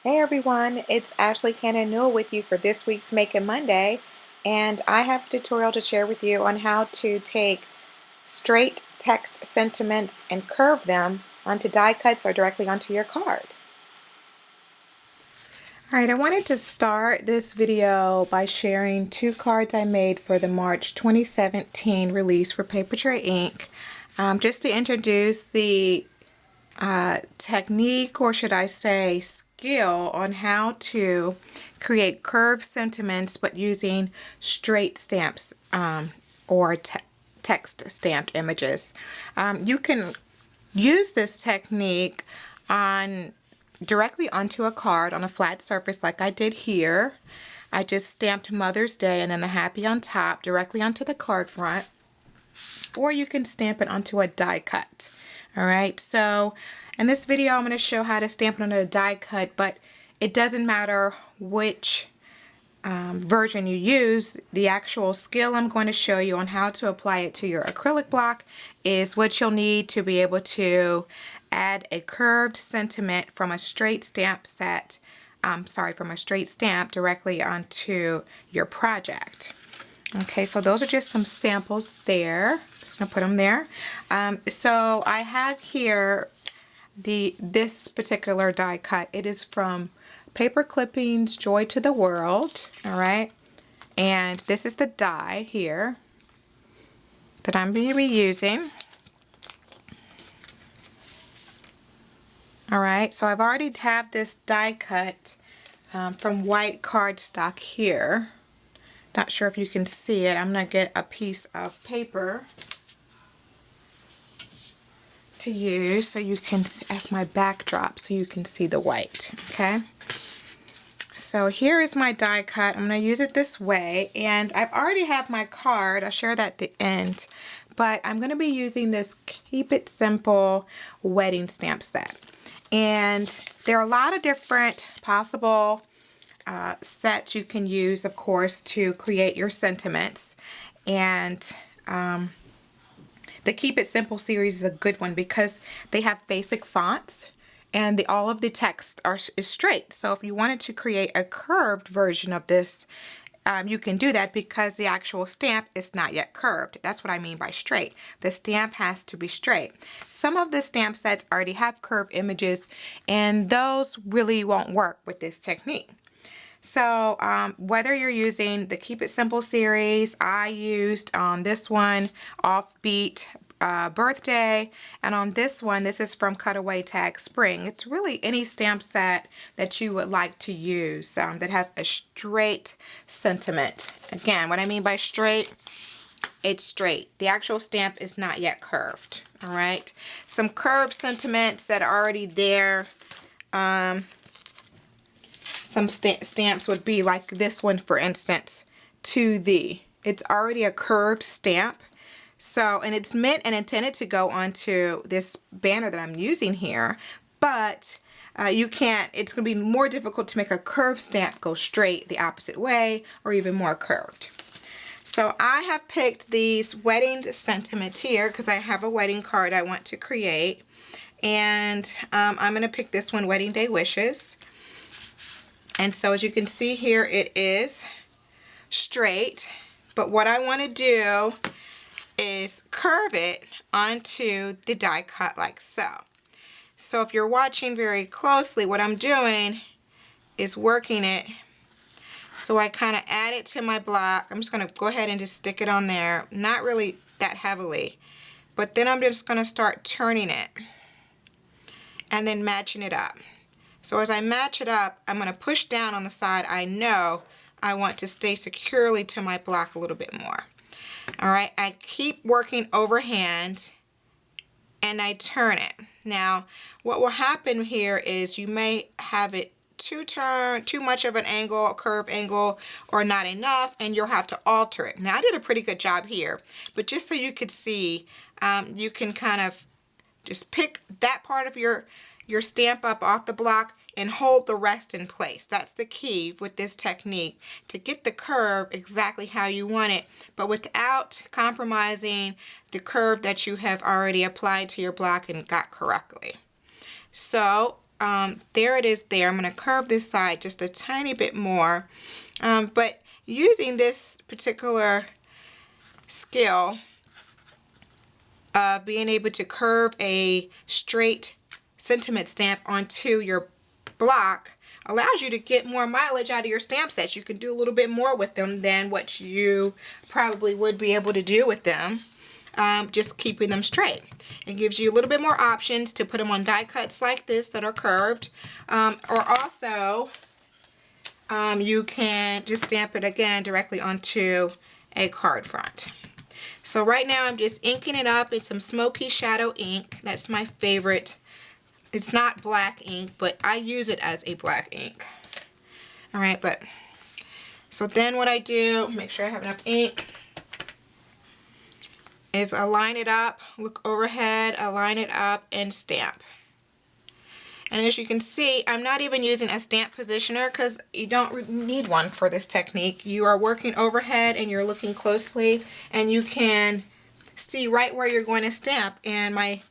Hey everyone, it's Ashley Cannon Newell with you for this week's Making Monday, and I have a tutorial to share with you on how to take straight text sentiments and curve them onto die cuts or directly onto your card. Alright, I wanted to start this video by sharing two cards I made for the March 2017 release for Paper Tray Ink. Just to introduce the technique, or should I say skill, on how to create curved sentiments but using straight stamps or text stamped images. You can use this technique directly onto a card on a flat surface like I did here. I just stamped Mother's Day and then the happy on top directly onto the card front, or you can stamp it onto a die cut. Alright, so in this video I'm going to show how to stamp it on a die cut, but it doesn't matter which version you use. The actual skill I'm going to show you on how to apply it to your acrylic block is what you'll need to be able to add a curved sentiment from a straight stamp set, from a straight stamp directly onto your project. Okay, so those are just some samples there. Just gonna put them there. So I have here this particular die cut. It is from Paper Clippings Joy to the World. All right, and this is the die here that I'm going to be using. All right, so I've already have this die cut from white cardstock here. Not sure if you can see it. I'm going to get a piece of paper to use so you can, as my backdrop, so you can see the white. Okay. So here is my die cut. I'm going to use it this way, and I've already have my card. I'll share that at the end. But I'm going to be using this Keep It Simple wedding stamp set. And there are a lot of different possible sets you can use, of course, to create your sentiments. And the Keep It Simple series is a good one because they have basic fonts and all of the text is straight. So if you wanted to create a curved version of this, you can do that because the actual stamp is not yet curved. That's what I mean by straight. The stamp has to be straight. Some of the stamp sets already have curved images, and those really won't work with this technique. So whether you're using the Keep It Simple series, I used on this one Offbeat Birthday, and on this one, this is from Cutaway Tag Spring. It's really any stamp set that you would like to use that has a straight sentiment. Again, what I mean by straight, it's straight. The actual stamp is not yet curved. All right, some curved sentiments that are already there. Some stamps would be like this one, for instance, To Thee. It's already a curved stamp. So, and it's meant and intended to go onto this banner that I'm using here, but you can't, it's going to be more difficult to make a curved stamp go straight the opposite way or even more curved. So I have picked these wedding sentiments here because I have a wedding card I want to create, and I'm going to pick this one, Wedding Day Wishes. And so as you can see here, it is straight, but what I want to do is curve it onto the die cut like so. So if you're watching very closely, what I'm doing is working it. So I kind of add it to my block. I'm just going to go ahead and just stick it on there, not really that heavily, but then I'm just going to start turning it and then matching it up. So as I match it up, I'm going to push down on the side I know I want to stay securely to my block a little bit more. All right, I keep working overhand and I turn it. Now, what will happen here is you may have it too much of an angle, a curved angle, or not enough, and you'll have to alter it. Now, I did a pretty good job here, but just so you could see, you can kind of just pick that part of your stamp up off the block and hold the rest in place. That's the key with this technique, to get the curve exactly how you want it, but without compromising the curve that you have already applied to your block and got correctly. So there it is there. I'm going to curve this side just a tiny bit more. But using this particular skill of being able to curve a straight sentiment stamp onto your block allows you to get more mileage out of your stamp sets. You can do a little bit more with them than what you probably would be able to do with them, just keeping them straight. It gives you a little bit more options to put them on die cuts like this that are curved, or also you can just stamp it again directly onto a card front. So right now I'm just inking it up in some smoky shadow ink. That's my favorite. It's not black ink, but I use it as a black ink. Alright, so then what I do, make sure I have enough ink, is align it up, look overhead, align it up, and stamp. And as you can see, I'm not even using a stamp positioner because you don't need one for this technique. You are working overhead and you're looking closely, and you can see right where you're going to stamp, and my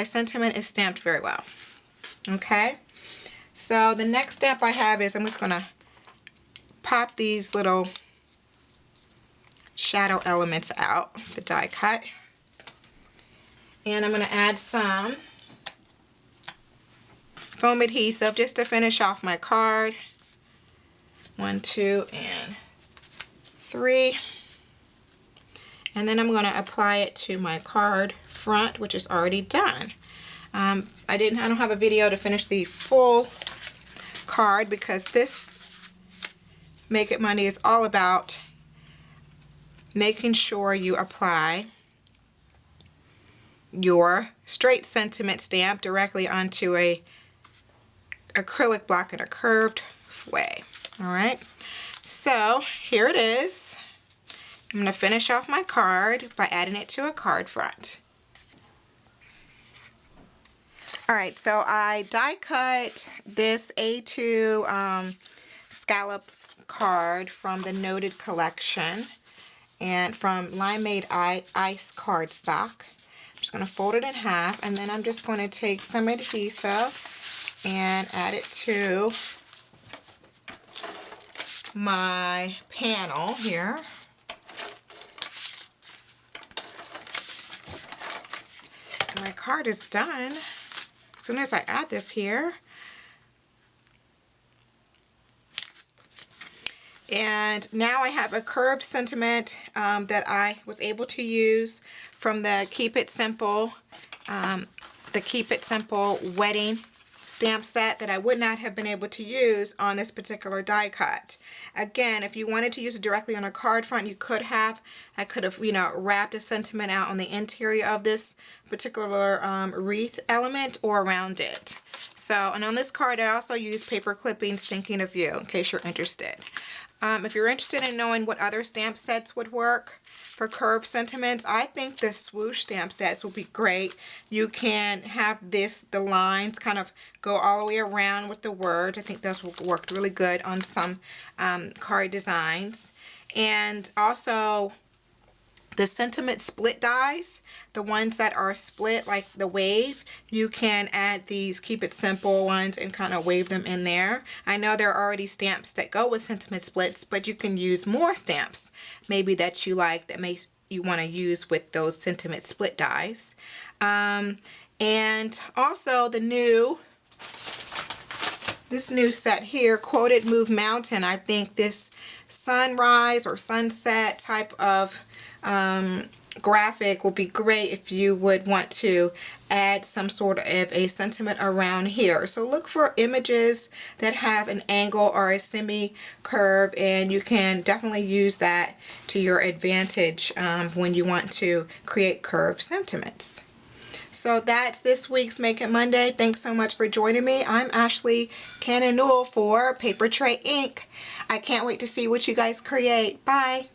sentiment is stamped very well. Okay, so the next step I have is I'm just going to pop these little shadow elements out, the die cut, and I'm going to add some foam adhesive just to finish off my card. 1, 2, and 3. And then I'm going to apply it to my card front, which is already done. I don't have a video to finish the full card because this Make It Monday is all about making sure you apply your straight sentiment stamp directly onto a acrylic block in a curved way. Alright, so here it is. I'm going to finish off my card by adding it to a card front. Alright, so I die cut this A2 scallop card from the Noted collection and from Limeade Ice cardstock. I'm just going to fold it in half, and then I'm just going to take some adhesive and add it to my panel here. And my card is done. As soon as I add this here, and now I have a curved sentiment that I was able to use from the Keep It Simple wedding stamp set that I would not have been able to use on this particular die cut. Again, if you wanted to use it directly on a card front, you could have. I could have, wrapped a sentiment out on the interior of this particular wreath element or around it. So, and on this card, I also used paper clippings, thinking of you, in case you're interested. If you're interested in knowing what other stamp sets would work for curved sentiments, I think the swoosh stamp sets will be great. You can have the lines kind of go all the way around with the words. I think those will work really good on some card designs. And also the sentiment split dies, the ones that are split like the wave, you can add these Keep It Simple ones and kind of wave them in there. I know there are already stamps that go with sentiment splits, but you can use more stamps maybe that you like, that you want to use with those sentiment split dies. And also this new set here, Quoted Move Mountain. I think this sunrise or sunset type of graphic will be great if you would want to add some sort of a sentiment around here. So look for images that have an angle or a semi-curve, and you can definitely use that to your advantage when you want to create curved sentiments. So that's this week's Make It Monday. Thanks so much for joining me. I'm Ashley Cannon Newell for Paper Tray Ink. I can't wait to see what you guys create. Bye.